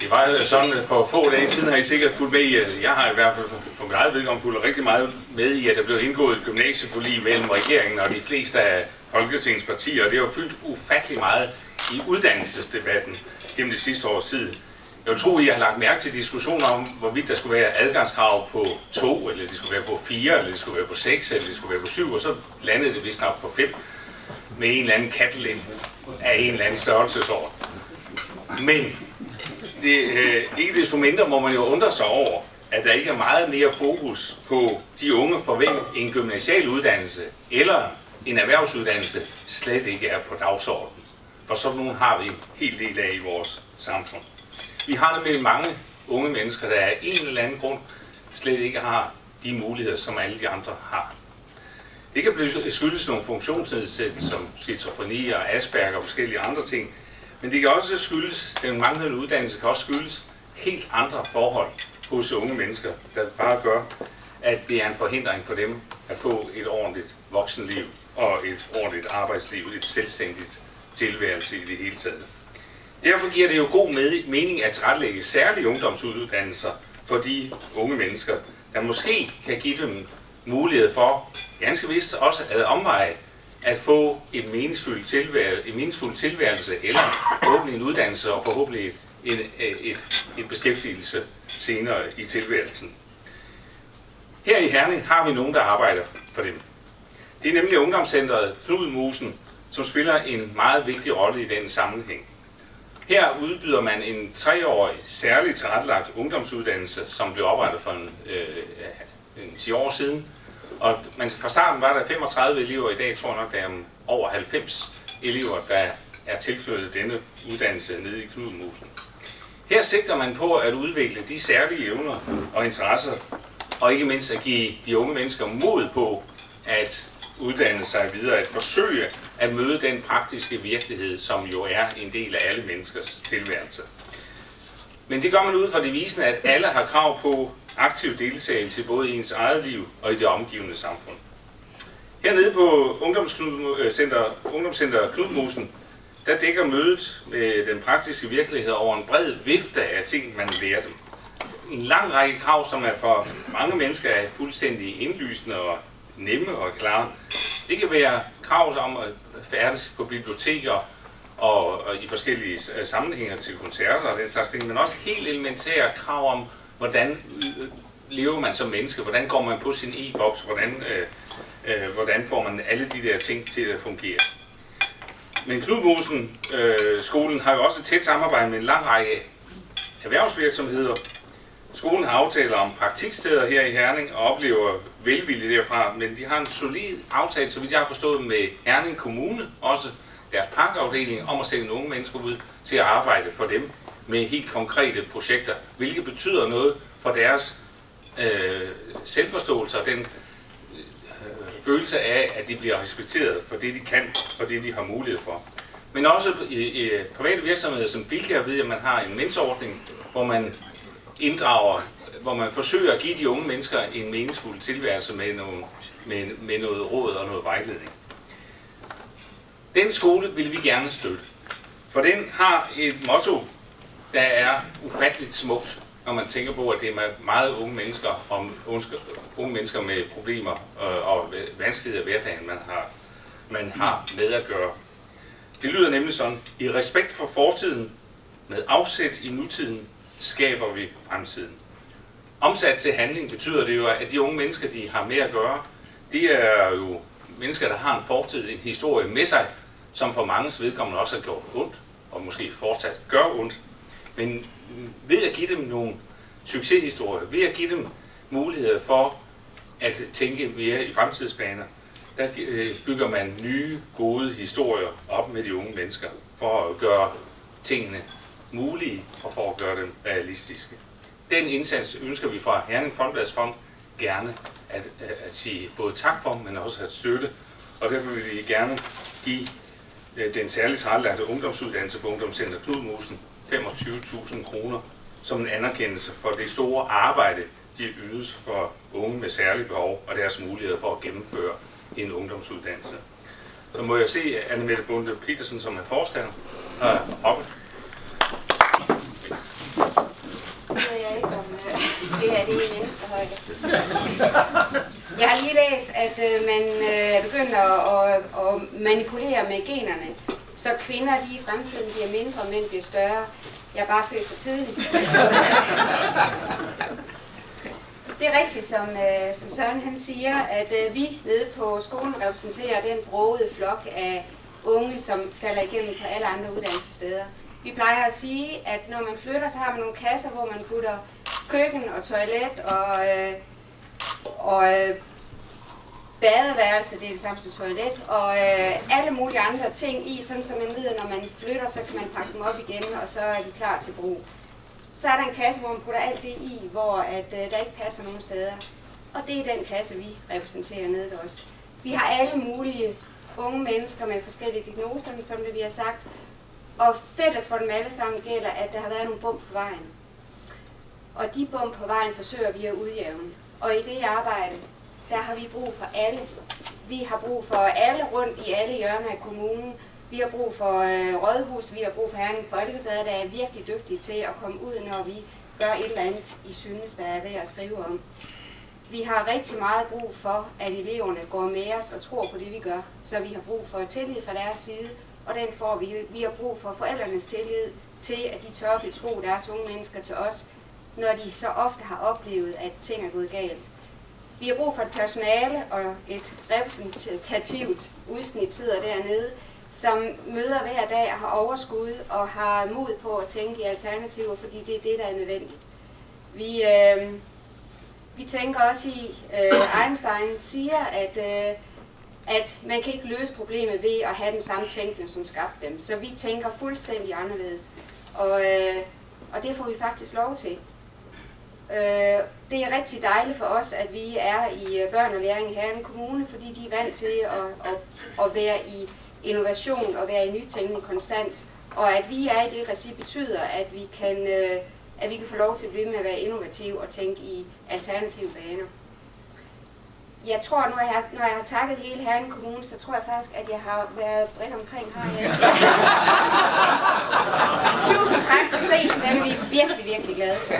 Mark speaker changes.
Speaker 1: Det var sådan, for få dage siden har I sikkert fulgt med i, jeg har i hvert fald for mit eget vedkommende fulgt rigtig meget med i, at der blev indgået et gymnasieforlig mellem regeringen og de fleste af Folketingets partier, og det har fyldt ufattelig meget i uddannelsesdebatten gennem det sidste års tid. Jeg vil tro, I har lagt mærke til diskussioner om, hvorvidt der skulle være adgangskrav på 2, eller det skulle være på 4, eller det skulle være på 6, eller det skulle være på 7, og så landede det vist nok på 5, med en eller anden kattelem af en eller anden størrelsesorden. Men ikke desto mindre må man jo undre sig over, at der ikke er meget mere fokus på de unge, for hvem en gymnasial uddannelse eller en erhvervsuddannelse slet ikke er på dagsordenen. For sådan nogle har vi en hel del af i vores samfund. Vi har nemlig mange unge mennesker, der af en eller anden grund slet ikke har de muligheder, som alle de andre har. Det kan skyldes nogle funktionsnedsættelser som skizofreni og Asperger og forskellige andre ting, men det kan også skyldes, den manglende uddannelse kan også skyldes helt andre forhold hos unge mennesker, der bare gør, at det er en forhindring for dem at få et ordentligt voksenliv og et ordentligt arbejdsliv, et selvstændigt tilværelse i det hele taget. Derfor giver det jo god mening at tilrettelægge særlige ungdomsuddannelser for de unge mennesker, der måske kan give dem mulighed for, ganske vist også ad omveje, at få en meningsfuld tilværelse, eller forhåbentlig en uddannelse og forhåbentlig et beskæftigelse senere i tilværelsen. Her i Herning har vi nogen, der arbejder for dem. Det er nemlig ungdomscentret Knudmosen, som spiller en meget vigtig rolle i den sammenhæng. Her udbyder man en 3-årig særligt tilrettelagt ungdomsuddannelse, som blev oprettet for en 10 år siden. Og fra starten var der 35 elever, i dag tror jeg nok, der er over 90 elever, der er tilknyttet denne uddannelse nede i Knudmosen. Her sigter man på at udvikle de særlige evner og interesser, og ikke mindst at give de unge mennesker mod på at uddanne sig videre, at forsøge at møde den praktiske virkelighed, som jo er en del af alle menneskers tilværelse. Men det gør man ud fra devisen, at alle har krav på aktiv deltagelse både i ens eget liv og i det omgivende samfund. Hernede på Ungdomscenter Knudmosen, der dækker mødet med den praktiske virkelighed over en bred vifte af ting, man lærer dem. En lang række krav, som er for mange mennesker er fuldstændig indlysende og nemme og klare. Det kan være krav om at færdes på biblioteker og i forskellige sammenhænger til koncerter og den slags ting, men også helt elementære krav om, hvordan lever man som menneske, hvordan går man på sin e-boks, hvordan får man alle de der ting til at fungere. Men Knudmosen skolen har jo også et tæt samarbejde med en lang række erhvervsvirksomheder. Skolen har aftaler om praktiksteder her i Herning og oplever velvilje derfra, men de har en solid aftale, så vidt jeg har forstået, med Herning Kommune, også deres parkafdeling, om at sende unge mennesker ud til at arbejde for dem med helt konkrete projekter, hvilket betyder noget for deres selvforståelse og den følelse af, at de bliver respekteret for det, de kan og det, de har mulighed for. Men også i private virksomheder som Bilka ved jeg, at man har en mentorordning, hvor man inddrager, hvor man forsøger at give de unge mennesker en meningsfuld tilværelse med noget råd og noget vejledning. Den skole vil vi gerne støtte, for den har et motto, der er ufatteligt smukt, når man tænker på, at det er meget unge mennesker med problemer og vanskeligheder i hverdagen, man har med at gøre. Det lyder nemlig sådan: i respekt for fortiden, med afsæt i nutiden, skaber vi fremtiden. Omsat til handling betyder det jo, at de unge mennesker, de har med at gøre, det er jo mennesker, der har en fortid, en historie med sig, som for manges vedkommende også har gjort ondt, og måske fortsat gør ondt. Men ved at give dem nogle succeshistorier, ved at give dem muligheder for at tænke mere i fremtidsbaner, der bygger man nye, gode historier op med de unge mennesker, for at gøre tingene mulige og for at gøre dem realistiske. Den indsats ønsker vi fra Herning Folkebladsfond gerne at sige både tak for, men også at støtte, og derfor vil vi gerne give den særligt tilrettelagte ungdomsuddannelse på Ungdomscenter Knudmosen 25.000 kroner som en anerkendelse for det store arbejde, de ydes for unge med særlige behov og deres muligheder for at gennemføre en ungdomsuddannelse. Så må jeg se Anne Mette Bonde Petersen, som er forstander, oppe.
Speaker 2: Det her, det er i menneskehøjde. Jeg har lige læst, at man begynder at manipulere med generne, så kvinder de i fremtiden bliver mindre, og mænd bliver større. Jeg er bare født for tidligt. Det er rigtigt, som Søren han siger, at vi nede på skolen repræsenterer den brogede flok af unge, som falder igennem på alle andre uddannelsessteder. Vi plejer at sige, at når man flytter, så har man nogle kasser, hvor man putter køkken og toilet og badeværelse, det er det samme som toilet, og alle mulige andre ting i, sådan så man ved, at når man flytter, så kan man pakke dem op igen, og så er de klar til brug. Så er der en kasse, hvor man putter alt det i, hvor der ikke passer nogen steder. Og det er den kasse, vi repræsenterer nede ved os. Vi har alle mulige unge mennesker med forskellige diagnoser, som det vi har sagt. Og fælles for dem alle sammen gælder, at der har været nogle bump på vejen. Og de bump på vejen forsøger vi at udjævne. Og i det arbejde, der har vi brug for alle. Vi har brug for alle rundt i alle hjørner af kommunen. Vi har brug for rådhus, vi har brug for Herning Folkeblad, der er virkelig dygtige til at komme ud, når vi gør et eller andet, I synes, der er værd at skrive om. Vi har rigtig meget brug for, at eleverne går med os og tror på det, vi gør. Så vi har brug for tillid fra deres side, og den får vi. Vi har brug for forældrenes tillid til, at de tør betro deres unge mennesker til os, når de så ofte har oplevet, at ting er gået galt. Vi har brug for et personale og et repræsentativt udsnit sidder dernede, som møder hver dag og har overskud og har mod på at tænke i alternativer, fordi det er det, der er nødvendigt. Vi tænker også i, Einstein siger, at man kan ikke løse problemet ved at have den samme tænkning, som skabte dem. Så vi tænker fuldstændig anderledes, og det får vi faktisk lov til. Det er rigtig dejligt for os, at vi er i børn og læring i Herning Kommune, fordi de er vant til at være i innovation og være i nytænkning konstant. Og at vi er i det regi betyder, at vi kan få lov til at blive med at være innovative og tænke i alternative baner. Jeg tror, når jeg har takket hele Herning Kommune, så tror jeg faktisk, at jeg har været bredt omkring her. Tusind tak for prisen, den er vi virkelig, virkelig glade for.